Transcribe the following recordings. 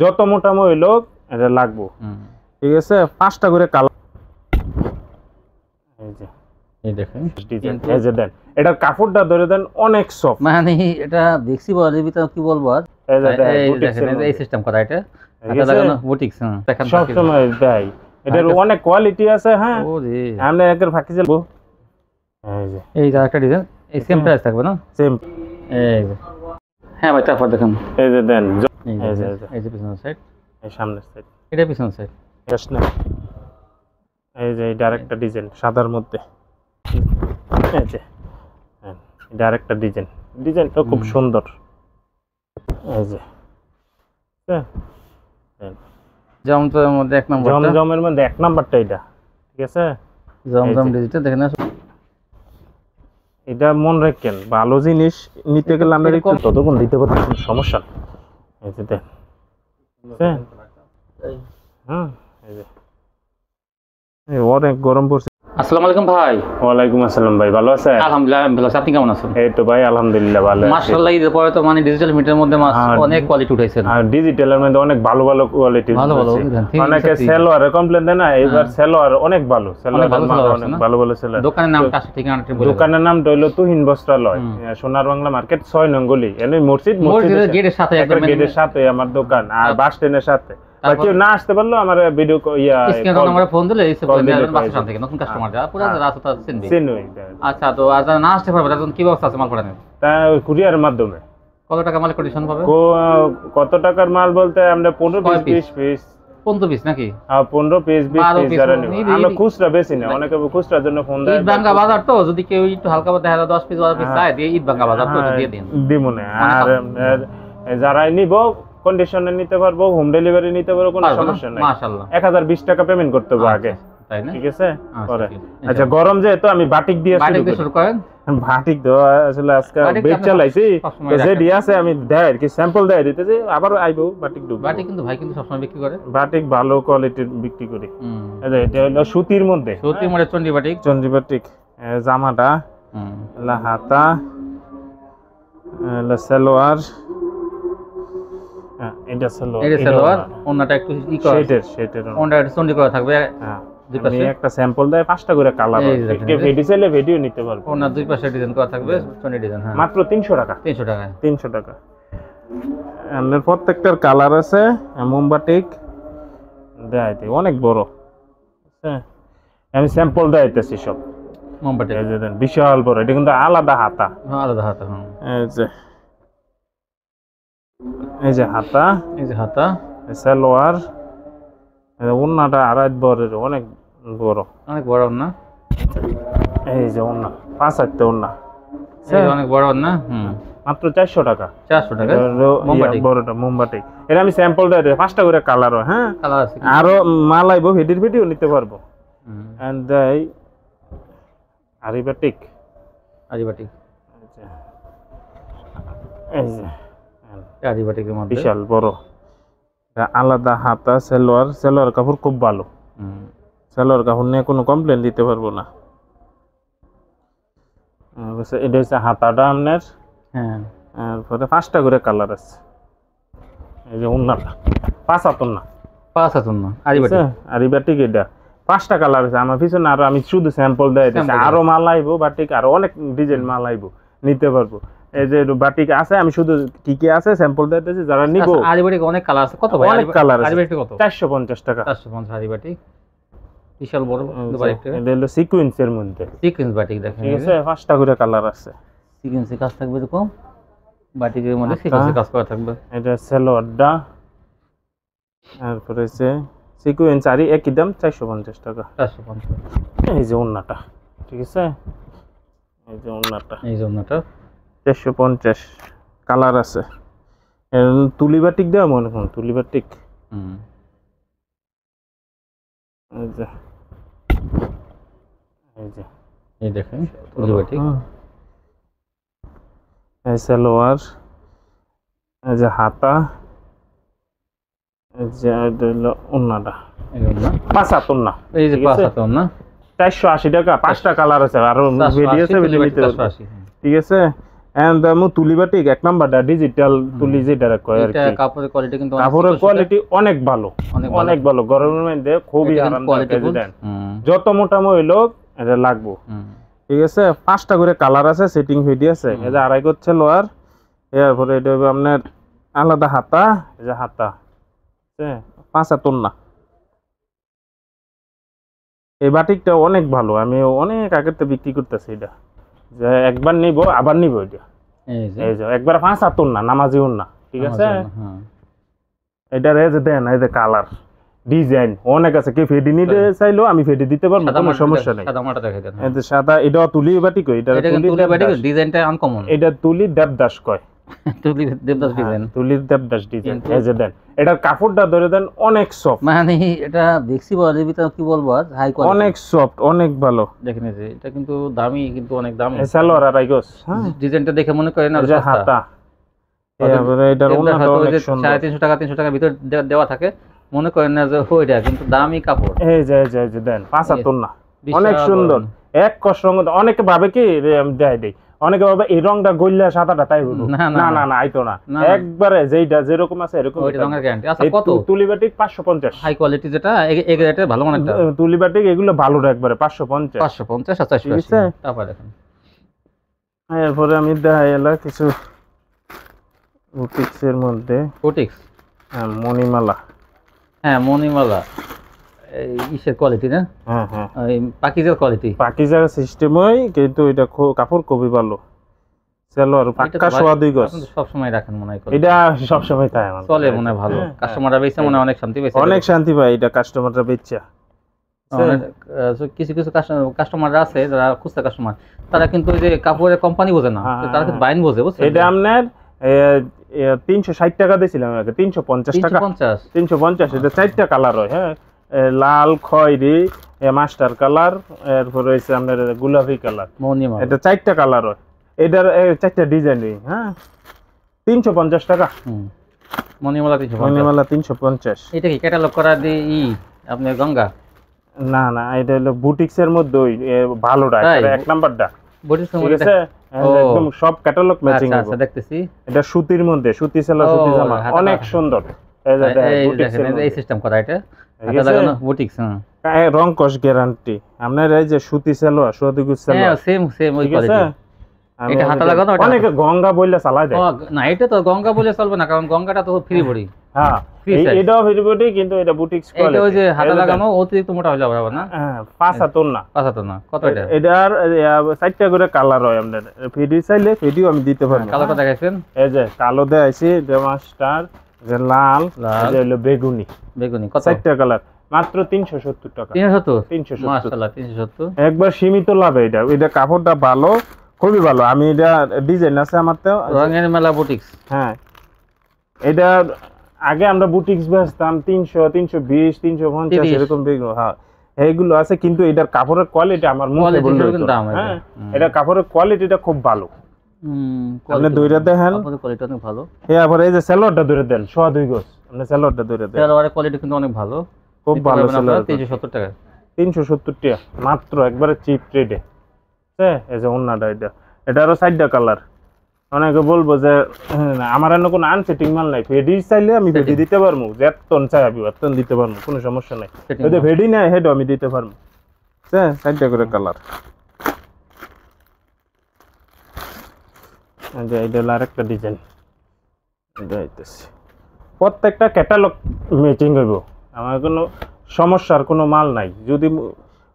যত মোটা হইলো এটা লাগবো। ঠিক আছে, 5টা করে কালার। এই যে এই দেখেন ডিজাইন, এই যে দেন এটার কাপড়টা ধরে দেন অনেক সফট, মানে এটা দেখছি বলের ভিতরে কি বলবো আর। এই যে দেন এই বুটিক্সের দেখেন এই সিস্টেম করা এটা মধ্যে, এটা লাগানো বুটিক্স। দেখেন সব সময় দেয়, এটার অনেক কোয়ালিটি আছে। হ্যাঁ ওরে আমরা একের ফাঁকি যাবো। এই যে এই যে একটা ডিজাইন, এই সেম প্রাইস থাকবে না? সেম। এই যে হ্যাঁ ভাই, তারপর দেখেন এই যে দেন এই যে পিছনের সাইড, এই সামনের সাইড, এটা পিছনের সাইড। এই যে এটা আরেকটা ডিজাইন সাদার মধ্যে। এই যে এটা আরেকটা ডিজাইন, ডিজাইনটা খুব সুন্দর। এই যে জমজমের মধ্যে এক নাম্বার, জমজমের মধ্যে 1 নাম্বারটা এটা। ঠিক আছে, জমজম ডিজিটাল দেখেন না। এটা মন রাখেন, ভালো জিনিস নিতে গেলে আমরা একটু ততক্ষণ দিতে পারবো, কোনো সমস্যা নেই। এই যে দেন হ্যাঁ, এই যে অনেক গরম পড়ছে। আসসালামু আলাইকুম ভাই। ওয়ালাইকুম আসসালাম ভাই, ভালো আছেন? আলহামদুলিল্লাহ আমি ভালো আছি, আপনি কেমন আছেন? এই তো ভাই আলহামদুলিল্লাহ ভালো আছি। মাশাআল্লাহ, ঈদের পরে তো মানে ডিজিটাল মিটারের মধ্যে অনেক কোয়ালিটি উঠাইছেন। আর ডিজিটালের মধ্যে অনেক ভালো ভালো কোয়ালিটি, ভালো ভালো অনেকে সেলোয়ারে কমপ্লেইন দেয় না, এবার সেলোয়ার অনেক ভালো, সেলোয়ার অনেক ভালো ভালো সেলোয়ার। দোকানের নামটা আছে, ঠিকানাটা বলুন। দোকানের নামটা হলো তুহিন বস্ত্রালয়, সোনার বাংলা মার্কেট 6 নং গলি। এনে মসজিদের গেটের সাথে, একদম গেটের সাথে আমার দোকান, আর বাস স্ট্যান্ডের সাথে। কেউ না আসতে পারলো আমার ভিডিও ফোন দিলে বাসা থেকে নতুন কাস্টমার যারা পুরো রাস্তা চিনবে। আচ্ছা, তো আজ না আসতে পারবে তখন কি ব্যবস্থা আছে মাল পাঠানোর? তা কুরিয়ারের মাধ্যমে। কত টাকা মাল কন্ডিশন পাবে? কত টাকার মাল বলতে আমরা 15 পিস 20 পিস 15 পিস নাকি? হ্যাঁ 15 পিস 20 পিস যারা নেব। আমরা খুচরা বেশি না, অনেকে খুচরার জন্য ফোন দেয়। ঈদ ভাঙ্গা বাজার তো, যদি কেউ একটু হালকা দেখা 10 পিস 12 পিস চায় দিয়ে ঈদ ভাঙ্গা বাজার তো দিয়ে দিন, দিমু না। আর যারাই নিব কন্ডিশনে নিতে পারবো, হোম ডেলিভারি নিতে পারবো, কোনো সমস্যা নাই। মাশাআল্লাহ 1020 টাকা পেমেন্ট করতে হবে আগে, তাই না? ঠিক আছে পরে। আচ্ছা গরম যেহেতু আমি বাটিক দিয়ে শুরু করেন। বাটিক তো আসলে আজকে বেচ চালাইছি, তো যে দিয়ে আছে আমি দেয় কি স্যাম্পল দেয় দিতেছি, আবার আইবো বাটিক ডুব। বাটিক কিন্তু ভাই কিন্তু সবসময় বিক্রি করে, বাটিক ভালো কোয়ালিটির বিক্রি করি। এই যে এটা হলো সুতির মধ্যে, সুতির মধ্যে চন্ডি বাটিক, চন্ডি বাটিক। জামাটা লা হাতা লা সালোয়ার, এটা সালোয়ার, ওন্নাটা একটু ই করা, শেটের ওন্নাটা একটু চন্ডি করা থাকবে। হ্যাঁ দুই পাশে একটা স্যাম্পল দেয়, 5টা করে কালার হয়, ভিডিও চাইলে ভিডিও নিতে পারবো। ওন্না দুই পাশে ডিজাইন করা থাকবে, চন্ডি ডিজাইন। হ্যাঁ মাত্র 300 টাকা। 300 টাকা। আমাদের প্রত্যেকটার কালার আছে। মোমবাটিক দেয় অনেক বড়, হ্যাঁ আমি স্যাম্পল দেখাইতেছি সব। মোমবাটিক এই যে দেন বিশাল বড়, এটা কিন্তু আলাদা হাতা। হ্যাঁ আলাদা হাতা। হ্যাঁ এই যে হাতা, এই যে হাতা, সালোয়ার, ওন্নাটা আড়াই বড়ের, অনেক বড়, অনেক বড় ওন্না। এই যে ওন্না 5 হাতে ওন্না, অনেক বড় ওন্না। মাত্র 400 টাকা। 400 টাকা বড়টা মোমবাটিক। এটা আমি স্যাম্পল দেয় 5টা করে কালার হয়। হ্যাঁ কালার আছে, আরো মাল আইবো, ভিডিও নিতে পারবো। এন্ড এই আরিবাটিক, এই যে আরিবাটিকের মধ্যে বিশাল বড়, আলাদা হাতা, সেলোয়ার কাপড় খুব ভালো। সেলোয়ার কাপড় নিয়ে কোনো কমপ্লেন দিতে পারবো না। এটা হচ্ছে হাতাটা আপনার। হ্যাঁ তারপরে 5টা করে কালার আছে। এই যে ওন্নাটা 5 হাত ওন্না, আরিবাটিক। এটা 5টা কালার আছে আমার পিছনে, আরো আমি শুধু স্যাম্পল দেয় দিচ্ছি, আরো মাল আইবো বাটিক, আরো অনেক ডিজাইন মাল আইবো, নিতে পারবো। এই যে বাটিক আছে, আমি শুধু কি কি আছে স্যাম্পল দেয় দিচ্ছি, যারা নিবো। আরিবাটিক অনেক কালার আছে। কত ভাই? অনেক কালার আছে। আরিবাটিক কত? 450 টাকা। 450 আরিবাটিক, বিশাল বড় বাটিক। এটা হলো সিকোয়েন্সের মধ্যে, সিকোয়েন্স বাটিক দেখেন, ঠিক আছে 5টা করে কালার আছে। সিকোয়েন্সে কাজ থাকবে এরকম, বাটিকের মধ্যে সিকোয়েন্সে কাজ করা থাকবে। এটা সালোয়ারটা, তারপরে আছে সিকোয়েন্স, আর একই দাম 450 টাকা। 450। এই যে ওন্নাটা, ঠিক আছে এই যে ওন্নাটা, 450 কালার আছে। তুলি বাটিক দেওয়া মনে হয়, তুলি বাটিক। এই দেখেন তুলি বাটিক, এই সালোয়ার, এই যে হাতা, এই যে ওন্নাটা, এই ওন্না 5 হাত ওন্না। এই যে 5 হাত ওন্না 480 টাকা। 5টা কালার আছে, আরো ভিডিও আছে, ঠিক আছে। এন্ড তুলি বাটিক এক নাম্বারটা ডিজিটাল তুলি যেটা কয় আর এটা কি কাপড়ের কোয়ালিটি কিন্তু কাপড়ের কোয়ালিটি অনেক ভালো অনেক ভালো গরমের মধ্যে খুবই আরামদায়ক দেন যত মোটা হইলো এটা লাগবো ঠিক আছে 5টা করে কালার আছে সেটিং ভিডি আছে এই যে আড়াই করছে লোয়ার এরপরে এটা হবে আপনার আলাদা হাতা এই যে হাতা হ্যাঁ 5 হাতন না এই বাটিকটা অনেক ভালো আমি অনেক আগের থেকে বিক্রি করতেছি এটা যে একবার নিব আবার নিব এটা এই যে একবার 5 হাতন না নামাজিও না ঠিক আছে এটা রে যে দেন এই যে কালার ডিজাইন অনেক আছে কি ফেডি নিতে চাইলো আমি ফেডি দিতে পারবো কোনো সমস্যা নাই সাদা মাটা দেখাই দেন এই যে সাদা এটা তুলি বাটিক এটা তুলি বাটিক ডিজাইনটা আনকমন এটা তুলি দেবদাস কয় তুলি দেবদাস ডিজাইন তুলি দেবদাস ডিজাইন এই যে দেন এটার কাপড়টা ধরে দেন অনেক সফট মানে এটা দেখছি বলের ভিতরে কি বলবো আর হাই কোয়ালিটি অনেক সফট অনেক ভালো দেখেন এই যে এটা কিন্তু দামি কিন্তু অনেক দামি সালোয়ার আর আইগস ডিজাইনটা দেখে মনে করেন না সস্তা হাতা এবারে এটার ওন্নাটা অনেক সুন্দর 350 টাকা ভিতর দেওয়া থাকে মনে করেন না যে ওইটা কিন্তু দামি কাপড় এই যে দেন 75 না অনেক সুন্দর এক কষ্ট রঙ অনেকে ভাবে কি দেয় দেই অনেকে ভাবে এই রংটা গইলা সাদাটা তাই হলো না না না আইতো না একবারে যেইটা যেরকম আছে এরকম ওইটা রঙের গ্যারান্টি আচ্ছা কত তুলিবাটিক 550 হাই কোয়ালিটি যেটা এই রেটে ভালো মানেরটা তুলিবাটিক এগুলো ভালোটা একবারে 550 550 তারপর দেখেন এরপরে আমি দেখাই এলা কিছু বুটিক্সের মধ্যে বুটিক্স মণিমালা হ্যাঁ মণিমালা এই ইসের কোয়ালিটি না হ্যাঁ এই পাকিজার কোয়ালিটি পাকিজার সিস্টেমই কিন্তু এটা কাপড় খুবই ভালো সালোয়ার পাক্কা সোয়া 2 গজ সব সময় রাখেন মনে হয় এটা সব সময় তাই আমার চলে মনে ভালো কাস্টমাররা বেচে মনে অনেক শান্তি পাইছে অনেক শান্তি পায় এটা কাস্টমাররা বেচা কিছু কিছু কাস্টমাররা আছে যারা খুচরা কাস্টমার তারা কিন্তু ওই যে কাপড়ের কোম্পানি বোঝে না তারা কিন্তু বাইন বোঝে বুঝছেন এটা আপনার 360 টাকা দিয়েছিলাম আগে 350 টাকা 350 এটা 4টা কালার হয় হ্যাঁ লাল খয়েরি মাস্টার কালার এরপর হইছে আপনার গোলাপি কালার এটা 4টা কালার হয় এটার 4টা ডিজাইন হ্যাঁ 350 টাকা মণিমালা 350 এটা কি ক্যাটালগ করা দি আপনার গঙ্গা না এটা হলো বুটিক্সের মধ্যে ওই ভালোটা এক নাম্বারটা বুটিক্স এর মধ্যে একদম সব ক্যাটালগ ম্যাচিং আচ্ছা দেখতেছি এটা সুতির মধ্যে সুতি সেলা সুতি জামা অনেক সুন্দর এই সিস্টেম করা এটা হাতে লাগানো বুটিক্স হ্যাঁ রং কস গ্যারান্টি আপনার এই যে সুতি সেলোয়া সুতি গুছ সেলোয়া হ্যাঁ সেম ওই কোয়ালিটি এটা হাতে লাগানো অনেকে গঙ্গা বইলা চালায় দেয় না এটা তো গঙ্গা বলে চলবে না কারণ গঙ্গাটা তো ফ্রি বডি হ্যাঁ এটাও ফ্রি বডি কিন্তু এটা বুটিক্স কোয়ালিটি এটা ওই যে হাতে লাগানো অতিরিক্ত মোটা হয়ে যাবে না হ্যাঁ 5 হাতন না কত এটা এটার 4টা করে কালার হয় আপনাদের ফিডি চাইলে ফিডিও আমি দিতে পারবো কালারটা দেখাইছেন এই যে কালো দেখাইছি যে মাস্টার যে লাল যে হলো বেগুনি কত 4টা কালার মাত্র 370 টাকা 370 মাশাআল্লাহ 370 একবার সীমিত লাভ এটা কাপড়টা ভালো খুবই ভালো আমি এটা ডিজাইন আছে আমার তো রঙের মেলা বুটিক্স হ্যাঁ এটা আগে আমরা বুটিক্স বেচতাম 300 320 350 এরকম বেগুলো হ্যাঁ এইগুলো আছে কিন্তু এটার কাপড়ের কোয়ালিটি আমার মুখে বললে হ্যাঁ এটা কাপড়ের কোয়ালিটিটা খুব ভালো আপনি দুইটা দেখেন কাপড়ের কোয়ালিটি অনেক ভালো এরপর এই যে সালোয়ারটা ধরে দেন 2 গজ আপনি সালোয়ারটা ধরে দেন সালোয়ারের কোয়ালিটি কিন্তু অনেক ভালো খুব ভালো সালোয়ার 370 টাকা 370 টাকা মাত্র একবারে চিপ রেটে হ্যাঁ এই যে ওন্নাটা এটারও 4টা কালার অনেকে বলবো যে আমার আর কোনো আনসেটিং মাল নাই ফেডি চাইলে আমি ফেডি দিতে পারবো যেতন চাই আমি এতন দিতে পারবো কোনো সমস্যা নাই যদি ফেডি নাই হেডও আমি দিতে পারবো হ্যাঁ 4টা করে কালার এটা হলো আরেকটা ডিজাইন প্রত্যেকটা ক্যাটালগ ম্যাচিং হইব আমার কোনো সমস্যার কোনো মাল নাই যদি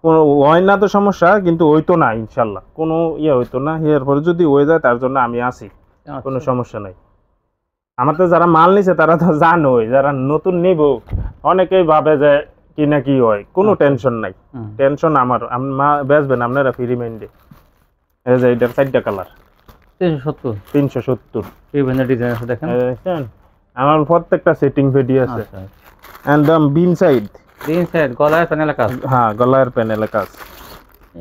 কোনো হয় না তো সমস্যা কিন্তু হইতো না ইনশাল্লাহ কোনো হইতো না এরপরে যদি হয়ে যায় তার জন্য আমি আসি কোনো সমস্যা নাই আমার তো যারা মাল নিছে তারা তো জানোই যারা নতুন নিব অনেকেই ভাবে যে কি না কি হয় কোনো টেনশন নাই টেনশন আমার বেচবেন আপনারা ফ্রি মাইন্ডে এই যে এটার 4টা কালার 370 বিভিন্ন ডিজাইন আছে দেখেন আমার প্রত্যেকটা সেটিং ভিডিও আছে একদম বিন সাইড গলার প্যানেলের কাজ হ্যাঁ গলার প্যানেলের কাজ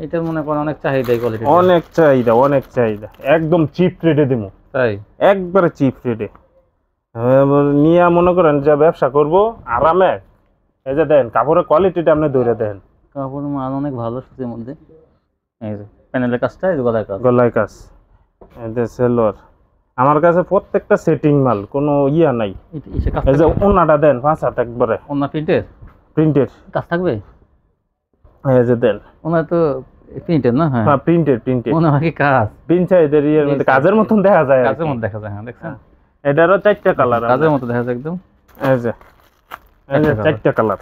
এটা মনে করেন অনেক চাহিদা এই কোয়ালিটি অনেক চাহিদা একদম চিপ রেটে দিমু তাই একবারে চিপ রেটে নিয়ে মনে করেন যে ব্যবসা করব আরামে এই যে দেন কাপড়ের কোয়ালিটিটা আপনি ধরে দেন কাপড়ের মান অনেক ভালো সুতির মধ্যে এই যে প্যানেলের কাজটা এই গলার কাজ এই যে সেলোয়ার আমার কাছে প্রত্যেকটা সেটিং মাল, কোনো ইয়া নাই। এই যে ওন্নাটা দেন 5 হাত একবারে ওন্না প্রিন্টের কাজ থাকবে। এই যে দেন ওন্না তো প্রিন্টের না? হ্যাঁ প্রিন্টের ওন্না কি কাজ পিনচাইদের ইয়ের মধ্যে কাজের মতন দেখা যায়, কাজের মধ্যে দেখা যায়। হ্যাঁ দেখছেন, এটারও 4টা কালার কাজের মতো দেখা যায় একদম। এই যে 4টা কালার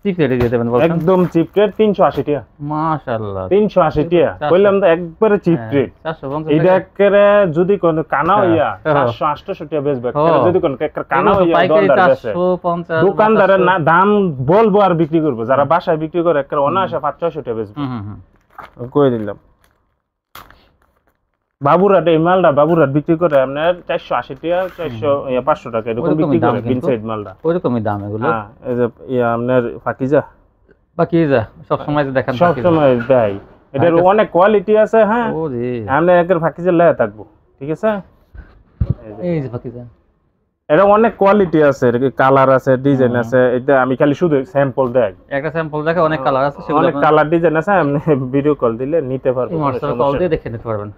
চিপ রেটে দিয়ে দেবেন বলছেন? একদম চিপ রেট 380 টাকা। মাশাআল্লাহ 380 টাকা কইলাম তো, একবারে চিপ রেট। 450 এটা একেবারে যদি কোন কানা হইয়া হ্যাঁ। 400-800 টাকা বেচবে, হ্যাঁ। যদি কোন কানা হইয়া পাইকারি দরদার বেচে 450 দোকানদারের না দাম বলবো আর বিক্রি করবো, যারা বাসায় বিক্রি করে একেবারে অনায়াসে 500-600 টাকা বেচবে। কই দিলাম বাবুরহাট, এই মালটা বাবুরহাট বিক্রি করে আপনার 480 টাকা 500 টাকা এরকম বিক্রি করে পিনসাইড মালটা। ওইরকমই দাম এগুলো। হ্যাঁ এই যে আপনার ফাকিজা বাকি যা সব সময় দেখেন, সব সময় দেয়, এটার অনেক কোয়ালিটি আছে। হ্যাঁ ওরে আপনি একের ফাকিজা লেয়া থাকবো, ঠিক আছে। এই যে বাকি যা এটা অনেক কোয়ালিটি আছে, কালার আছে, ডিজাইন আছে। এটা আমি খালি শুধু স্যাম্পল দেই, একটা স্যাম্পল দেখে অনেক কালার আছে, সেগুলো অনেক কালার ডিজাইন আছে। আপনি ভিডিও কল দিলে নিতে পারবেন, হোয়াটসঅ্যাপে কল দিয়ে দেখে নিতে পারবেন।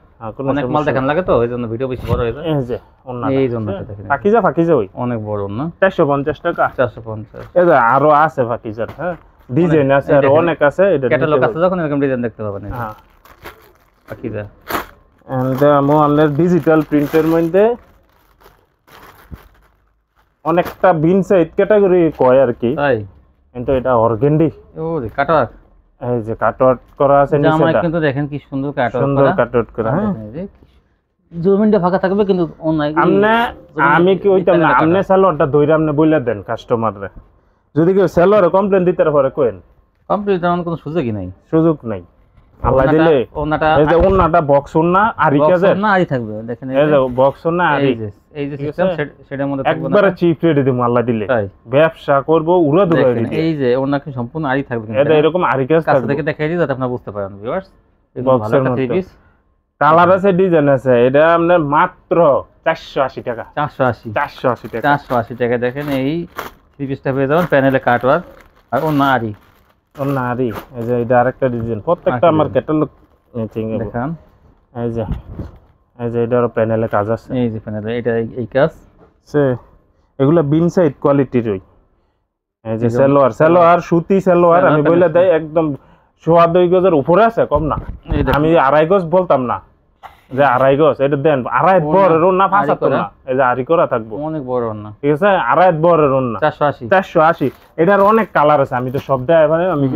অনেক মাল দেখান লাগে তো, এই জন্য ভিডিও বেশি বড় হয়ে যায়। এই যে ওন্নাটা, এই জন্য দেখেন ফাকিজা ওই অনেক বড় না, 450 টাকা। 450। এই যে আরো আছে ফাকিজার, হ্যাঁ ডিজাইন আছে আর অনেক আছে। এটা ক্যাটালগ আছে, যখন এরকম ডিজাইন দেখতে পাবেন। হ্যাঁ বাকি যা এন্ড আমাদের ডিজিটাল প্রিন্টের মধ্যে অনেকটা বিন সাইড ক্যাটাগরি কয় আর কি, তাই কিন্তু এটা অর্গানডি। ওরে কাটওয়ার্ক, এই যে কাটওয়ার্ক করা আছে জামায় নিচেটা, কিন্তু দেখেন কি সুন্দর কাটওয়ার্ক সুন্দর করা, কাটওয়ার্ক করা। হ্যাঁ জমিনটা ফাঁকা থাকবে কিন্তু আমি কি ওইটাম না, আপনি সালোয়ারটা ধইরা আপনি বইলা দেন কাস্টমাররে, যদি কেউ সালোয়ারে কমপ্লেইন দিতে পারে কোয়েন, কমপ্লিট দেওয়ার কোনো সুযোগই নাই, সুযোগ নাই। আল্লাহ দিলে ওনাটা এই যে ওন্নাটা বক্স ওন্না আরি কাজের না আরি থাকবে, দেখেন এই যে বক্স ওন্না আরি, এই যে সিস্টেম সেটার মধ্যে থাকবে একবারে চিপ রেটে দিমু আল্লাহ দিলে। তাই ব্যবসা করব উড়া দুরা দিলে। এই যে ওনাকে সম্পূর্ণ আরি থাকবে, এটা এরকম আরি কাজ কাছ থাকবে, থেকে দেখাই দিই যাতে আপনারা বুঝতে পারেন ভিউয়ার্স। বক্সের মধ্যে কালার আছে, ডিজাইন আছে। এটা আপনার মাত্র 480 টাকা। 480 টাকা। 480 টাকা দেখেন এই থ্রি পিসটা পেয়ে যাবেন, প্যানেলে কাটওয়ার্ক আর ওনা আরি। ওন্না আরি, এই যে এটা আরেকটা ডিজাইন, প্রত্যেকটা আমার ক্যাটালগ ম্যাচিং দেখেন। এই যে এটারও প্যানেলে কাজ আছে, এই যে প্যানেলে এটা এই কাজ সে এগুলা বিন সাইড কোয়ালিটির ওই। এই যে সালোয়ার সুতি সালোয়ার আমি বইলা দেই একদম 2.5 গজের উপরে আছে, কম না। আমি 2.5 গজ বলতাম না, যে 2.5 গজ এটা দেন, 2.5 বড়ের ওন্না 75 না, এই যে আরি করা থাকবো, অনেক বড় ওন্না, ঠিক আছে। 2.5 বড়ের ওন্না 480। এটার অনেক কালার আছে, আমি তো সব দেয় মানে আমি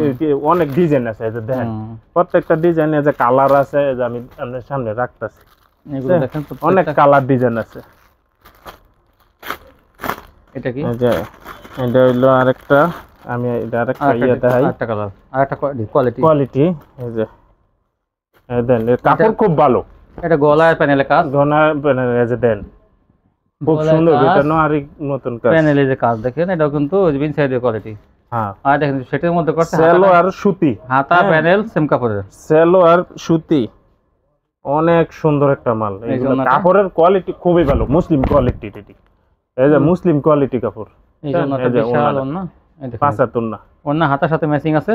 অনেক ডিজাইন আছে। এই যে দেখেন প্রত্যেকটা ডিজাইনে যে কালার আছে, এই যে আমি আপনার সামনে রাখতাছি, এগুলো দেখেন অনেক কালার ডিজাইন আছে। এটা কি এই যে এটা হইলো আরেকটা, আমি এটা আরেকটা ইয়া দেখাই, আরেকটা কালার আরেকটা কোয়ালিটি। এই যে এই দেন, এর কাপড় খুব ভালো। এটা গলার প্যানেলে কাজ, গলার প্যানেলে এই যে দেন খুব সুন্দর, এটা নো আরি নতুন কাজ, প্যানেলে যে কাজ দেখেন এটাও কিন্তু বিন সাইডের কোয়ালিটি। হ্যাঁ আর দেখেন সেটার মধ্যে করছে সালোয়ার সুতি, হাতা প্যানেল সেম কাপড়ের, সালোয়ার সুতি, অনেক সুন্দর একটা মাল। এইগুলো কাপড়ের কোয়ালিটি খুবই ভালো, মুসলিম কোয়ালিটি। এটি এই যে মুসলিম কোয়ালিটি কাপড়, এই জন্য বিশাল ওন্না, এই দেখেন 75 না, ওন্না হাতার সাথে ম্যাচিং আছে।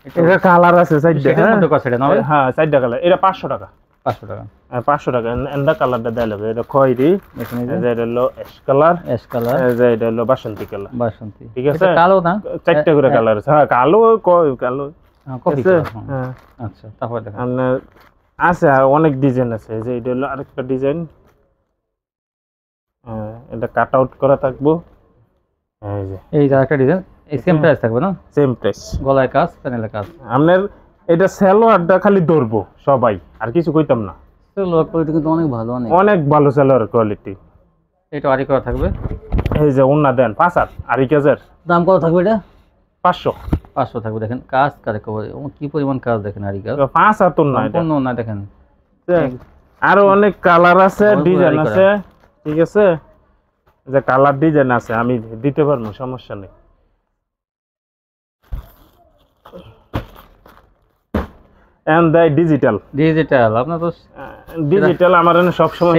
এটা কালার আছে সাইডে, সেটার মধ্যে করছে এটা না? হ্যাঁ সাইডে কালার, এটা 500 টাকা। 500 টাকা, 500 টাকা। এন্ডা কালারটা দেখালে এটা খয়েরি, দেখেন এই যে এটা হলো অ্যাশ কালার, এই যে এটা হলো বাসন্তী কালার, ঠিক আছে। এটা কালো না, 4টা করে কালার আছে। হ্যাঁ কালো কালো কফি কালার। হ্যাঁ আচ্ছা তারপর দেখেন আপনার আছে আর অনেক ডিজাইন আছে। এই যে এটা হলো আরেকটা ডিজাইন, এটা কাট আউট করা থাকবো। এই যে আরেকটা ডিজাইন, এই সেম প্রাইস থাকবে না? সেম প্রাইস, গলায় কাজ প্যানেলে কাজ। আপনার এটা সালোয়ারটা খালি ধরবো সবাই, আর কিছু কইতাম না। সালোয়ার কোয়ালিটি কিন্তু অনেক ভালো, অনেক ভালো সালোয়ার কোয়ালিটি। এটা আরি করা থাকবে। এই যে ওন্না দেন 5 হাত আরি কাজের, দাম কত থাকবে এটা? 500 থাকবে। দেখেন কাজ কি পরিমাণ কাজ দেখেন, আরি কাজ 5 হাত না, এটা সম্পূর্ণ না। দেখেন আরো অনেক কালার আছে, ডিজাইন আছে, ঠিক আছে। যে কালার ডিজাইন আছে আমি দিতে পারবো, সমস্যা নেই। এন্ড দ্য ডিজিটাল আপনার তো ডিজিটাল আমার সব সময়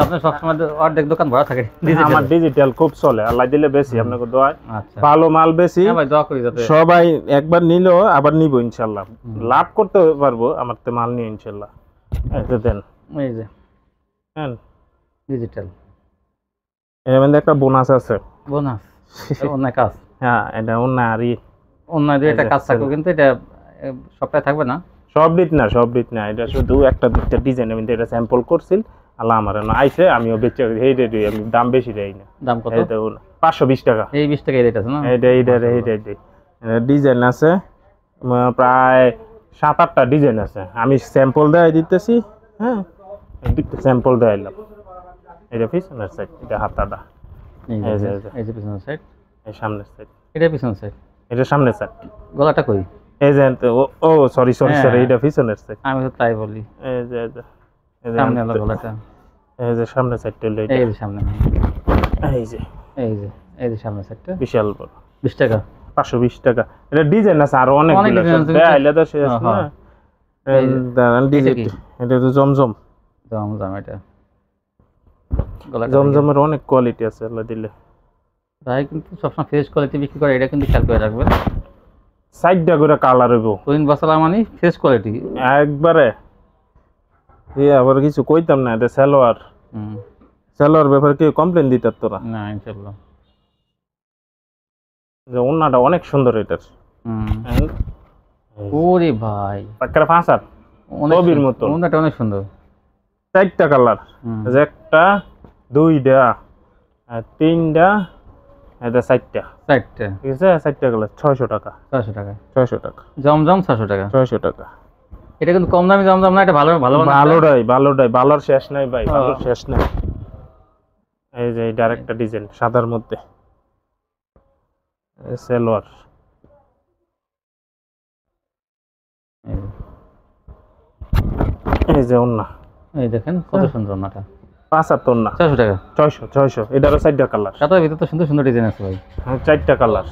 আপনার সব সময় অর্ধেক দোকান ভরা থাকে। আমার ডিজিটাল খুব চলে, আল্লাহ দিলে বেশি, আপনাকে দোয়া। আচ্ছা ভালো মাল বেশি, ভাই দোয়া করি যাতে সবাই একবার নিলো আবার নিব ইনশাআল্লাহ, লাভ করতে পারবো আমার তে মাল নিয়ে ইনশাআল্লাহ। এই যে দেন, এই যে হ্যাঁ ডিজিটাল এর মধ্যে একটা বোনাস আছে। বোনাস অন্য কাজ, হ্যাঁ এটা অন্য আরই অন্য দিয়ে এটা কাজ থাকবে, কিন্তু এটা সবটাই থাকবে না। সব দিত না, এটা শুধু একটা দুইটা ডিজাইন আমি এটা স্যাম্পল করছিল, আল্লাহ আমার না আইছে, আমিও বেচে এই রেডি, আমি দাম বেশি দেই না। দাম কত? 520 টাকা। এই 20 টাকা রেট আছে না? এইটা ডিজাইন আছে প্রায় 7-8টা ডিজাইন আছে, আমি স্যাম্পল দেয় দিতেছি। হ্যাঁ দুইটা স্যাম্পল দেয়াইলাম। এটা পিছনের সাইড, এটা হাতাটা, এই যে পিছনের সাইড, এই সামনের সাইড, এটা পিছনের সাইড, এটা সামনের সাইড। গলাটা কই? এই যে ও সরি এটা পিছনের সাইড। আমি তো তাই বলি। এই যে সামনে হলো গলাটা, এই যে সামনের সাইডটা হলো এই যে সামনে, এই যে এই যে সামনের সাইডটা বিশাল বড়। 20 টাকা, 520 টাকা। এটা ডিজাইন আছে আরো অনেক আইলে তো শেষ না। এটা তো জমজম, এটা গলাটা জমজমের অনেক কোয়ালিটি আছে আল্লাহ দিলে। ভাই কিন্তু সবসময় ফ্রেশ কোয়ালিটি বিক্রি করে, এটা কিন্তু খেয়াল করে রাখবেন। 60টা করে কালার হইব, তুইন বসালা মানে ফ্রেশ কোয়ালিটি একবারে। আবার কিছু কইতাম না, এটা সালোয়ার ব্যাপারে কি কমপ্লেন দিতার তোরা? না ইনশাআল্লাহ। যে ওন্নাটা অনেক সুন্দর এটার। ওরে ভাই পাক্কারা ফাঁসার ছবির মতো, ওন্নাটা অনেক সুন্দর। 4টা কালার, একটা, দুইটা, আর তিনটা, এটা 4টা, ঠিক আছে। 4টা কালার 600 টাকা। 600 টাকা, 600 টাকা জমজম 600 টাকা, 600 টাকা। এটা কিন্তু কম দামি জমজম না, এটা ভালো ভালোটাই ভালোর শেষ নাই ভাই, ভালোর শেষ নাই। এই যে এটা আরেকটা ডিজাইন সাদার মধ্যে, সালোয়ার। এই যে ওন্না, এই দেখেন কত সুন্দর ওন্নাটা। 75 না, 600 টাকা, 600। এটারও 4টা কালার। সাদার ভিতরে তো সুন্দর সুন্দর ডিজাইন আছে ভাই। 4টা কালার,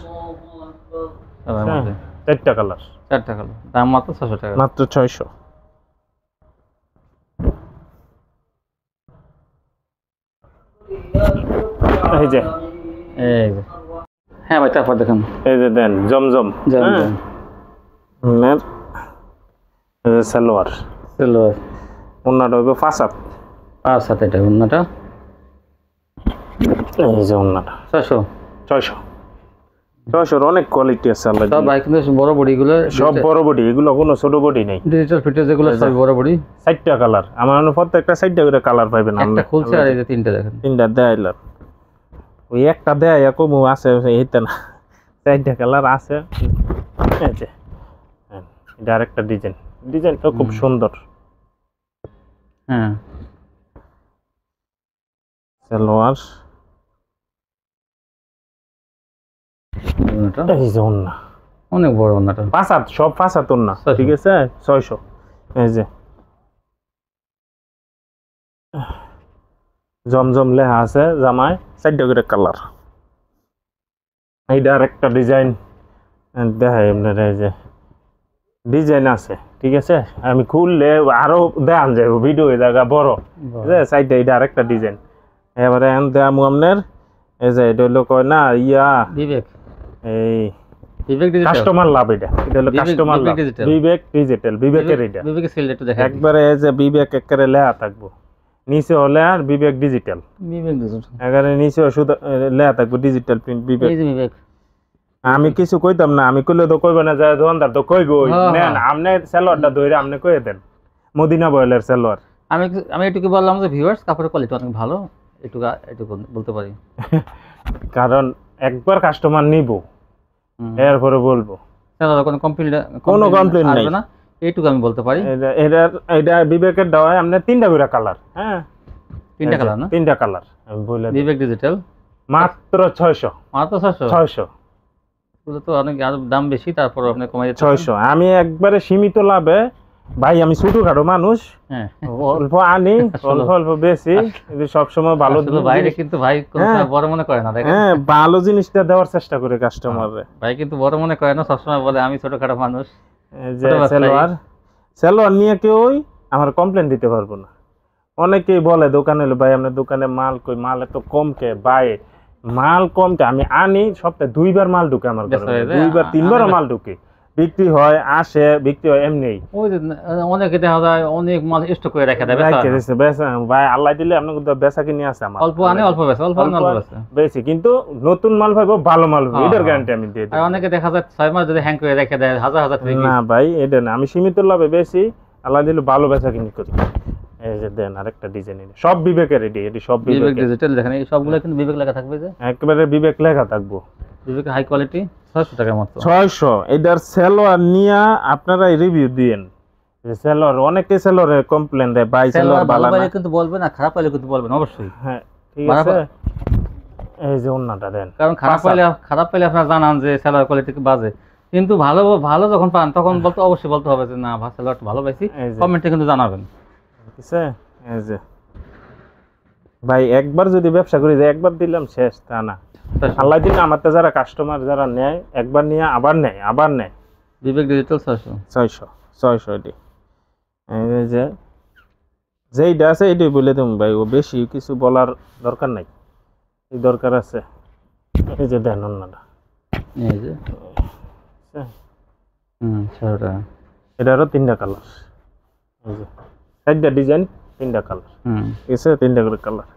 4টা কালার, 4টা কালার, দাম মাত্র 600 টাকা, মাত্র 600। এই যে হ্যাঁ ভাই, তারপর দেখেন এই যে দেন জমজম, সালোয়ার। ওন্নাটা হইবে 5 হাত, এটা ওন্নাটা। এই যে ওন্নাটা 600 অনেক কোয়ালিটি আছে আল্লাহ। সব ভাই কিন্তু বড় বডি গুলো, সব বড় বডি, এগুলো কোনো ছোট বডি নেই। ডিজিটাল ফিটার যেগুলো সব বড় বডি। 4টা কালার, আমার মনে প্রত্যেকটা 4টা করে কালার পাইবেন। একটা খুলছে আর এই যে 3টা দেখেন, 3টা দেয়াইলাম। ওই একটা দেয় কম আছে এইটা না, 4টা কালার আছে। এই যে এটা আরেকটা ডিজাইনটা খুব সুন্দর। হ্যাঁ সালোয়ার, এই যে ওন্না অনেক বড় ওন্নাটা, 5 হাত, সব 5 হাত ওন্না, ঠিক আছে। 600। এই যে জমজম লেখা আছে জামায়, 4টা করে কালার। এইটা আরেকটা ডিজাইন দেখাই আপনার, এই যে ডিজাইন আছে, ঠিক আছে। আমি খুললে আরো দেখান যাবো, ভিডিও জায়গা বড়, ঠিক আছে। 4টা, এটা আরেকটা ডিজাইন। এবারে দেখামু আপনার, এই যে এটা হলো কয় না বিবেক, এই বিবেক ডিজিটাল কাস্টমার লাভ। এটা হলো কাস্টমার লাভ, বিবেক ডিজিটাল, বিবেকের এটা বিবেকের সেল একটু দেখেন একবারে। এই যে বিবেক একবারে লেখা থাকবো, নিচে হলে আর বিবেক ডিজিটাল, এখানে নিচে শুধু লেখা থাকবো ডিজিটাল প্রিন্ট বিবেক। এই যে বিবেক, আমি কিছু কইতাম না, আমি কইলে তো কইবে না, যায় দোকানদার তো কইবই। নেন আপনি সালোয়ারটা ধরে আপনি কইয়ে দেন, মদিনা বয়েলের সালোয়ার। আমি এটুকু বললাম যে ভিউয়ার্স, কাপড়ের কোয়ালিটি অনেক ভালো, এটুকু বলতে পারি। কারণ একবার কাস্টমার নিব, এরপরে বলবো, কোনো কমপ্লেন নাই না, এইটুকু আমি বলতে পারি। এটা বিবেকের দেওয়ায় আপনার 3টা করে কালার। হ্যাঁ 3টা কালার না, 3টা কালার আমি বলে বিবেক ডিজিটাল মাত্র 600। মাত্র 600 এগুলো তো অনেক দাম বেশি, তারপর আপনি কমাই দিতে 600। আমি একবারে সীমিত লাভে ভাই, আমি ছোটখাটো মানুষ, অল্প আনি, অল্প বেশি, সবসময় ভালো বাইরে কিন্তু ভাই বড় মনে করে না। হ্যাঁ ভালো জিনিসটা দেওয়ার চেষ্টা করে কাস্টমারে, ভাই কিন্তু বড় মনে করে না, সবসময় বলে আমি ছোটখাটো মানুষ। সালোয়ার নিয়ে কেউই আমার কমপ্লেন দিতে পারবো না। অনেকেই বলে দোকানে, ভাই আপনার দোকানে মাল কই, মাল এত কম কে? ভাই মাল কম কে, আমি আনি সপ্তাহে 2বার মাল ঢুকে আমার ঘরে, 2বার 3বার মাল ঢুকে। বিক্রি হয় আসে বিক্রি হয় এমনি ওই যে অনেকে দেখা যায় অনেক মাল স্টক করে রেখে দেয়, বেচা হয় না। বেচা ভাই আল্লাহ দিলে আপনার কিন্তু বেচা কিনে আছে আমার অল্প আনে অল্প বেচে, অল্প আনে অল্প বেচে। বেশি কিন্তু নতুন মাল পাইবো ভালো মাল পাইবো, হ্যাঁ, এটার হ্যাঁ। গ্যারান্টি আমি দিয়ে আর দিই। অনেকে দেখা যায় 6 মাস যদি হ্যাং করে রেখে দেয়, হাজার হাজার টাকা না ভাই এটা না, আমি সীমিত লাভে বেশি আল্লাহ দিলে ভালো বেচা কিনি করি। এই যে দেন আরেকটা ডিজাইন, সব বিবেকের এটি সব বিবেক বিবেকের, ডিজিটাল দেখেন, এই সবগুলো কিন্তু বিবেক লেখা থাকবে যে একেবারে বিবেক লেখা থাকবো। বিবেক হাই কোয়ালিটি 600 টাকা মাত্র। 600 এটার সেলোয়ার নিয়া আপনারা রিভিউ দিয়েন। সেলোয়ার অনেকে সেলোয়ারে কমপ্লেন দেয় ভাই সেলোয়ার ভালো ভালো পাইলে না। কিন্তু বলবেন, না খারাপ পাইলে কিন্তু বলবেন অবশ্যই। হ্যাঁ ঠিক খারাপ- আছে। এই যে ওন্নাটা দেন, কারণ খারাপ পাইলে আপনারা জানান যে সেলার কোয়ালিটি বাজে, কিন্তু ভালো ভালো যখন পান তখন বলতে অবশ্যই বলতে হবে যে না সেলারটা ভালো পাইছি, এই যে। কমেন্টে কিন্তু জানাবেন। ঠিক আছে। এই যে ভাই একবার যদি ব্যবসা করি যে একবার দিলাম শেষ তা না, আল্লাহ দিন আমার তো যারা কাস্টমার যারা নেয় একবার নিয়ে আবার নেয় আবার নেয়। বিবেক ডিজিটাল 600। 600 এটি। এই যে যেইটা আছে এটাই বলে দেবো ভাই, ও বেশি কিছু বলার দরকার নাই, এই দরকার আছে। এই যে দেন অন্যটা, এই যে 600 টাকা। এটারও 3টা কালার, এই যে 4টা ডিজাইন 3টা কালার, ঠিক আছে 3টা করে কালার।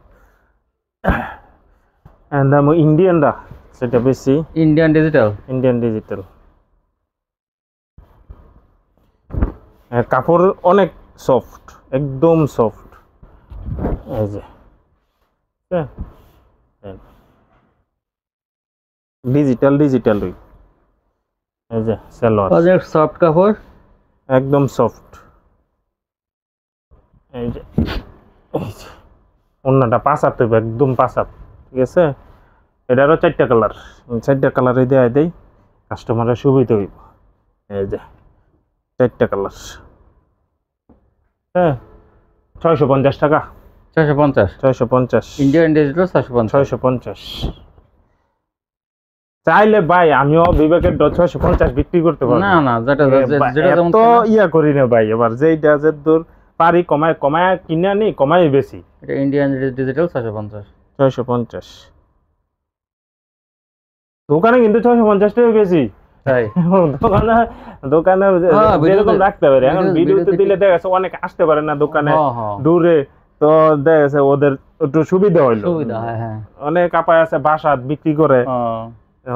দাম ইন্ডিয়ানটা সেটা বেশি, ইন্ডিয়ান ডিজিটাল। Indian digital. কাপড় অনেক সফট, একদম সফট। এই যে ডিজিটাল ডিজিটাল ওই, এই যে সালোয়ার অনেক সফট কাপড়, একদম সফট। এই যে অন্যটা পাঁচাত হইব একদম পাঁচাত, ঠিক আছে। এটারও 4টা কালার, 4টা কালারে দেওয়া দেই কাস্টমারের সুবিধা হইব। এই যে 4টা কালার, হ্যাঁ 650 টাকা। 650। 650 ইন্ডিয়ান ডিজিটাল 650। 650 চাইলে ভাই আমিও বিবেকের 650 বিক্রি করতে পারবো। না না, যেটা যেটা যেমন তো ইয়া করি না ভাই, এবার যেইটা যে দূর পারি কমায় কমায় কিনে আনি, কমাই বেশি। এটা ইন্ডিয়ান ডিজিটাল 650। 650 দোকানে কিন্তু 650 টাকা বেশি। তাই দোকানে দোকানে হ্যাঁ, যেরকম ভিডিওতে- রাখতে পারে, এখন ভিডিওতে দিলে দেখা যাচ্ছে অনেক আসতে পারে না দোকানে হ্যাঁ, হ্যাঁ। দূরে, তো দেখা যাচ্ছে ওদের একটু সুবিধা হইলো। সুবিধা, হ্যাঁ হ্যাঁ। অনেক আপায় আছে বাসাত বিক্রি করে,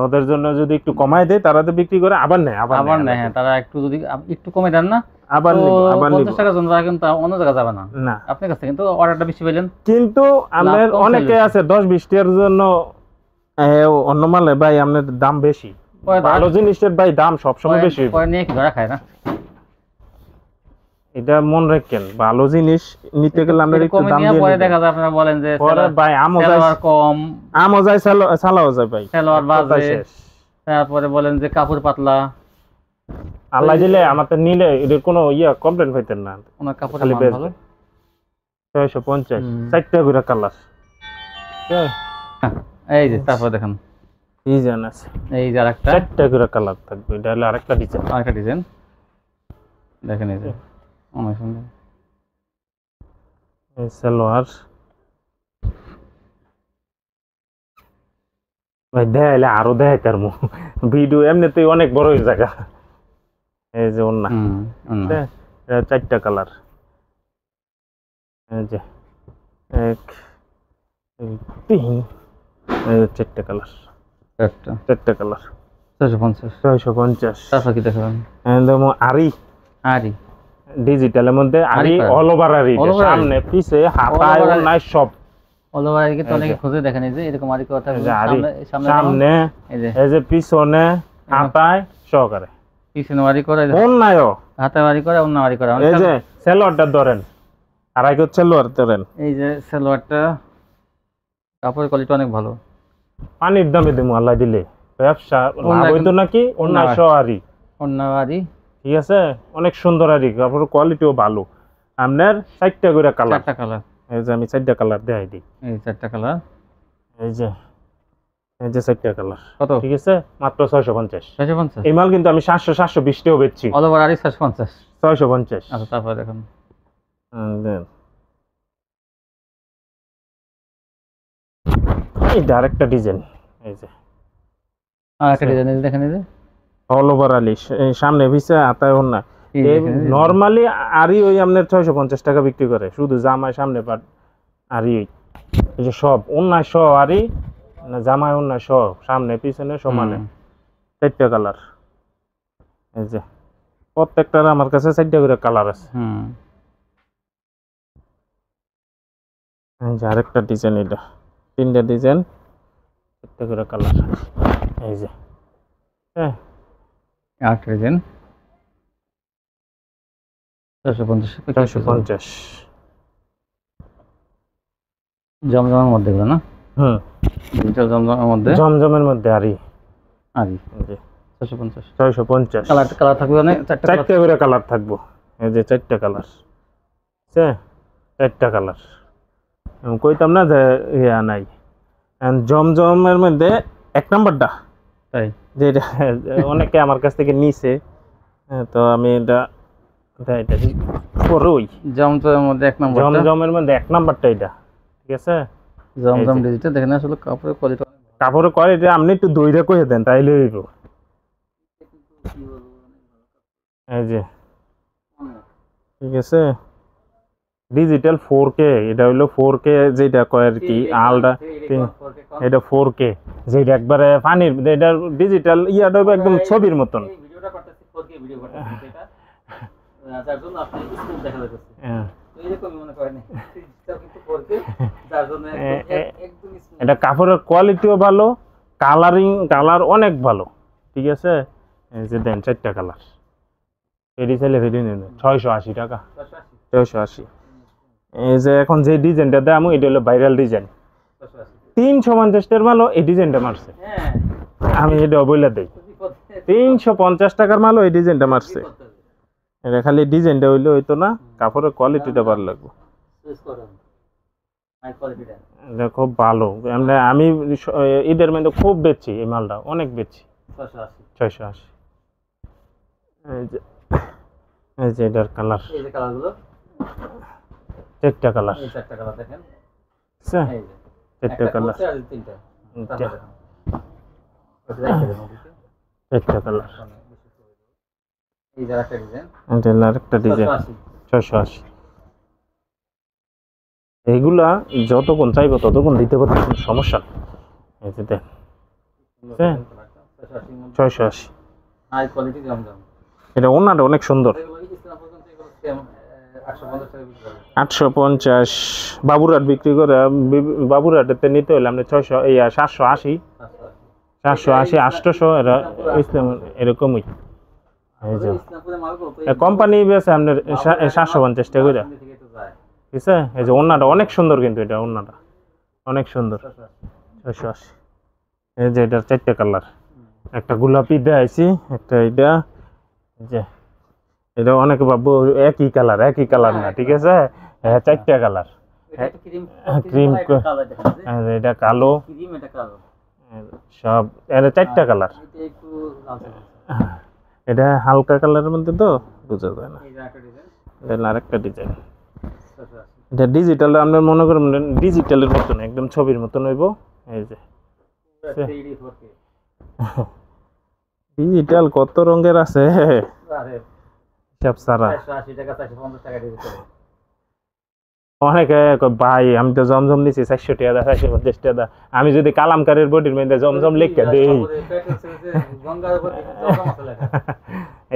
ওদের জন্য যদি একটু কমায় দেয় তারা তো বিক্রি করে আবার নেয় আবার নেয়, হ্যাঁ তারা একটু যদি একটু কমে দেন না আবার তো নিব আবার নিব 50 টাকার জন্য তারা কিন্তু অন্য জায়গায় যাবে না, না। আপনার কাছে কিন্তু অর্ডারটা বেশি পেলেন। কিন্তু আমাদের লাভ কম অনেকে চলবে। আছে 10-20 টাকার জন্য অন্য মালে ভাই আপনার দাম বেশি, পরে তারা- ভালো জিনিসের ভাই দাম সবসময় পরে- বেশি হইবে। পরে নিয়ে কি ধরা খায় না। এটা মন রাখেন, ভালো জিনিস নিতে গেলে আমরা একটু একটু কমে দাম নিয়ে দিয়ে পরে নিব। দেখা যায় আপনারা বলেন যে পরে ভাই আমও যায় সেলোয়ার কম, আমও যায় সালাও যায় ভাই, সেলোয়ার কথাই বাজে, শেষ। তারপরে বলেন যে কাপড় পাতলা, আল্লাহ দিলে আমাদের নিলে এদের কোনো কমপ্লেন হইতেন না। ওনার কাপড়ের খালি মান বেচবে। ভালো। 650 হুম। 4টা করে কালার, এই যে তারপর দেখেন ডিজাইন আছে এই যে আরেকটা 4টা করে কালার থাকবে, এটা হলো আরেকটা ডিজাইন। আরেকটা ডিজাইন দেখেন, এই যে অনেক সুন্দর। এই সালোয়ার ভাই দেখাইলে আরো দেখাইতার মু, ভিডিও এমনিতেই অনেক বড় হয়ে জায়গা। এই যে অন্য অন্য। 4টা কালার, এই যে 1 2 3, এই যে 4টা কালার, চারটা 4টা কালার 650। 650। তারপর কি দেখাবেন? একদম আরি আরি ডিজিটালের মধ্যে আরি করা। অল ওভার আরি, All over আরি। সামনে পিছে হাতায় All over আরি। ওনায় সব। অল ওভার আরি কিন্তু এই অনেকে যে। খুঁজে দেখেন, এই যে এরকম আরি করা থাকবে এই যে আরি সামনে সামনে, এই যে এই যে পিছনে হাতায় সহকারে পিছনে আরি করা, এই যে অন্যায়। হাতে আরি করা, অন্য আরি করা। এই যে সেলোয়ারটা ধরেন, আড়াই গজ সেলোয়ার ধরেন, এই যে সালোয়ারটা কাপড়ের কোয়ালিটি অনেক ভালো। পানির দামে দেবো আল্লাহ দিলে, ব্যবসা লাভ হইতো নাকি। অন্যায় আরি, অন্য আরি ঠিক আছে, অনেক সুন্দর আরি, কাপড়ের কোয়ালিটিও ভালো। আপনার 4টা করে কালার, 4টা কালার, এই যে আমি 4টা কালার দেখাই দিই। এই 4টা কালার এই যে 4টা কালার, কত? ঠিক আছে মাত্র 650। 650। এই মাল কিন্তু আমি 700-720 টাকাও বেচছি। অল ওভার আরি 650। 650। আচ্ছা তারপর দেখুন দেন এইটা আরেকটা ডিজাইন, এই যে আরেকটা ডিজাইন দেখেন, এই যে অল ওভার আলি সামনে পিছে আতায় ওন্না নরমালি আরই ওই আপনার 650 টাকা বিক্রি করে শুধু জামায় সামনে পাট আরই ওই এই যে সব ওন্নায় সহ আরই না জামায় ওন্নায় সহ সামনে পিছনে সমানে 4টা কালার এই যে প্রত্যেকটার আমার কাছে 4টা করে কালার আছে এই যে আরেকটা ডিজাইন এটা 3টা ডিজাইন 4টা করে কালার এই যে হ্যাঁ 8 ডিজাইন 450 জমজমের মধ্যে এগুলো না ডিজিটাল জমজমের মধ্যে জমজমের মধ্যে আরই জি 450 650 কালার থাকবে মানে 4টা করে কালার থাকবো এই যে 4টা কালার আছে 4টা কালার আমি কইতাম না যে ইয়া নাই জমজমের মধ্যে 1 নাম্বারটা তাই যেটা অনেকে আমার কাছ থেকে নিছে তো আমি এটা পরে ওই জমজমের মধ্যে 1 নাম্বার জমজমের মধ্যে 1 নাম্বারটা এটা ঠিক আছে জমজম ডিজিটাল দেখেন আসলে কাপড়ের কোয়ালিটি আপনি একটু দইটা কইয়ে দেন তাইলে হইব এই যে ঠিক আছে ডিজিটাল 4K এটা হলো 4K যেটা কয় আর কি আলটা এটা 4K যেটা একবারে পানির এটা ডিজিটাল ইয়াটা হবে একদম ছবির মতন ভিডিওটা করতেছি 4K ভিডিও করতেছি এটা যার জন্য আপনি স্ক্রিন দেখা যাচ্ছে হ্যাঁ এরকমই মনে করেন এটা কিন্তু 4K যার জন্য একদম এটা কাপড়ের কোয়ালিটিও ভালো কালার অনেক ভালো ঠিক আছে এই যে দেন 4টা কালার এডি চাইলে রেডি নেন 680 টাকা 680 এই যে এখন যে ডিজাইনটা দাম এটা হলো ভাইরাল ডিজাইন 350 টাকার মালও এই ডিজাইনটা মারছে আমি এটা বইলা দেই 350 টাকার মালও এই ডিজাইনটা মারছে এটা খালি ডিজাইনটা হইলে হইতো না কাপড়ের কোয়ালিটিটা ভালো লাগবে এটা খুব ভালো আমি ঈদের মধ্যে খুব বেচছি এই মালটা অনেক বেচছি 680 এই যে এটার কালার এই যে কালারগুলো 4টা কালার এই 4টা কালার দেখেন আচ্ছা এই যে 4টা কালার আর 3টা 4টা কালার এই যে একটা ডিজাইন এটা আরেকটা ডিজাইন 680 এইগুলা যতক্ষণ চাইবো ততক্ষণ দিতে পারবো কোনো সমস্যা নেই এই যে দেন 680 হাই কোয়ালিটি জমজম এটা ওনাটা অনেক সুন্দর 850 বাবুরহাট বিক্রি করে বাবুরহাটেতে নিতে হলে আমরা 780 800 এরা ইসলাম এরকমই কোম্পানি বেছে আপনার 750 টাকা করে ঠিক আছে এই যে ওনাটা অনেক সুন্দর কিন্তু এটা ওনাটা অনেক সুন্দর 680 এই যে এটার 4টা কালার একটা গোলাপি দেখাইছি একটা এটা যে এটা অনেকে ভাববো একই কালার না ঠিক আছে 4টা কালার ক্রিম এটা কালো সব এটা 4টা কালার এটা হালকা কালারের মধ্যে তো বোঝা যায় না এটা আরেকটা ডিজাইন এটা ডিজিটাল আমরা মনে করি ডিজিটালের মতন একদম ছবির মতন হইব এই যে ডিজিটাল কত রঙের আছে সব সারা অনেকে ভাই আমি তো জমজম নিছি 400 টাকা 450 টাকা আমি যদি কালামকারের বডির মধ্যে জমজম লিখে দেই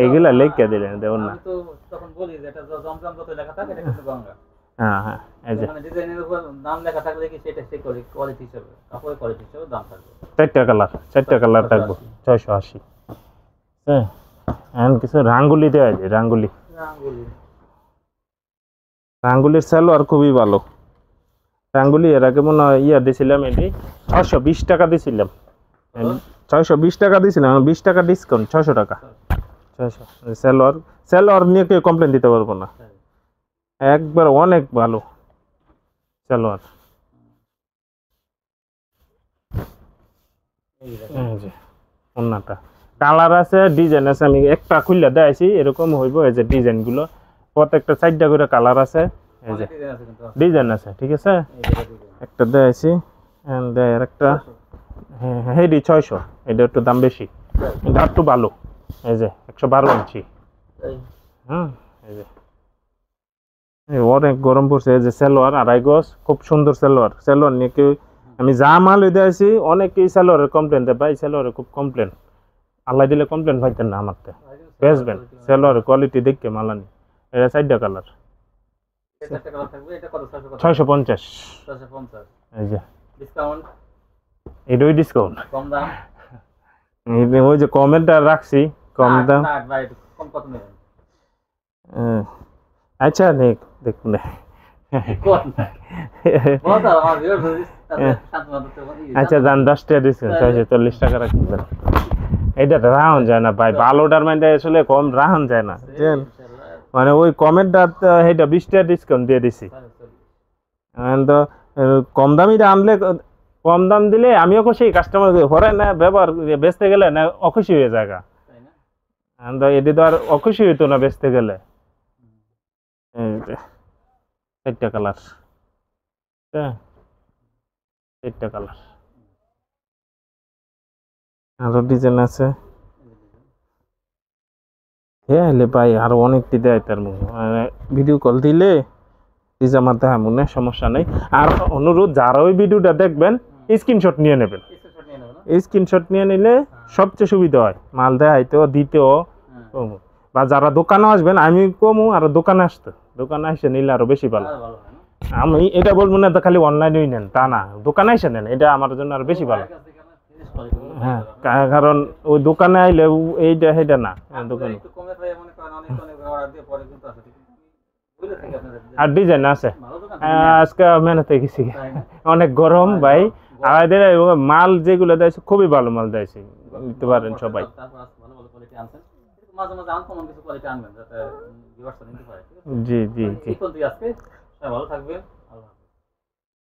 এইগুলা লিখে দিলেন দেউন না তখন বলি যে এটা জমজম যত লেখা থাকে এটা কিন্তু গঙ্গা হ্যাঁ এই যে মানে ডিজাইনের উপর নাম লেখা থাকলে কি সেটা সে কোয়ালিটি হিসেবে কাপড়ের কোয়ালিটি হিসেবে দাম থাকবে 4টা কালার থাকবে 680 হ্যাঁ এন্ড কিছু রাঙ্গুলি দেওয়া যায় রাঙ্গুলির সালোয়ার খুবই ভালো রাঙ্গুলি এর আগে মনে হয় দিয়েছিলাম এটি 620 টাকা দিয়েছিলাম 620 টাকা দিয়েছিলাম 20 টাকা ডিসকাউন্ট 600 টাকা 600 সালোয়ার নিয়ে কেউ কমপ্লেন দিতে পারবো না একবার অনেক ভালো সালোয়ার এই যে ওন্নাটা কালার আছে ডিজাইন আছে আমি একটা খুললে দেখাইছি এরকম হইব এই যে ডিজাইনগুলো প্রত্যেকটা 4টা করে কালার আছে এই যে ডিজাইন আছে ঠিক আছে একটা দেখাইছি এন্ড আরেকটা হেডি 600 এটা একটু দাম বেশি এটা একটু ভালো এই যে 112 ইঞ্চি। এই হ্যাঁ এই যে অনেক গরম পড়ছে। এই যে সালোয়ার 2.5 গজ, খুব সুন্দর সালোয়ার। সালোয়ার নিয়ে কেউ আমি যা মাল হইতে আছি অনেকেই সালোয়ারের কমপ্লেন দেয়, ভাই সালোয়ারের খুব কমপ্লেন। আল্লাহ দিলে কমপ্লেন পাইতেন না আমার থেকে, বেচবেন সালোয়ারের কোয়ালিটি দেখে মাল আনি। এটা 4টা কালার, এটা একটা কালার থাকবে, এটা কত 650। 650 এই যে ডিসকাউন্ট এটাই ডিসকাউন্ট। কম দাম ওই যে কমেন্টটা রাখছি কম দাম। না ভাই কম কত নেবেন? আচ্ছা নেক দেখুন না। কোন বলতো আমার ভিউয়ার তাতে শান্তনা দিতে পারি। আচ্ছা জান 10 টাকা ডিসকাউন্ট 640 টাকা রাখবেন। এটা রাহন যায় না ভাই, ভালোটার মধ্যে আসলে কম রাহন যায় না, বুঝছেন? মানে ওই কমেন্টটা এটা 20 টাকা ডিসকাউন্ট দিয়ে দিছি। তো কম দামিটা আনলে, কম দাম দিলে আমিও খুশি, কাস্টমার হরে না ব্যবহার বেচতে গেলে না অখুশি হয়ে যায়। তো এটি তো আর অখুশি হইতো না বেচতে গেলে। 4টা কালার, 4টা কালার, আরো ডিজাইন আছে। হ্যাঁ ভাই আরো অনেকটি দেয় তার ভিডিও কল দিলে আমার দেখা মনে সমস্যা নেই। আর অনুরোধ, যারা ওই ভিডিওটা দেখবেন স্ক্রিনশট নিয়ে নেবেন। স্ক্রিনশট নিয়ে নিলে সবচেয়ে সুবিধা হয়, মাল দেখাইতেও দিতেও। বা যারা দোকানে আসবেন আমি কমু, আর দোকানে আসতো, দোকানে এসে নিলে আরো বেশি ভালো। আমি এটা বলবো না তো খালি অনলাইনেই নেন তা না, দোকানে এসে নেন, এটা আমার জন্য আরো বেশি ভালো। হ্যাঁ কারণ ওই দোকানে আইলে এইটা সেটা না, দোকানে আর ডিজাইন আছে। আজকে মেহনত গেছি, অনেক গরম ভাই। আমাদের মাল যেগুলো দিয়েছে খুবই ভালো মাল দিয়েছে, নিতে পারেন সবাই। জি জি জি, ভালো থাকবেন।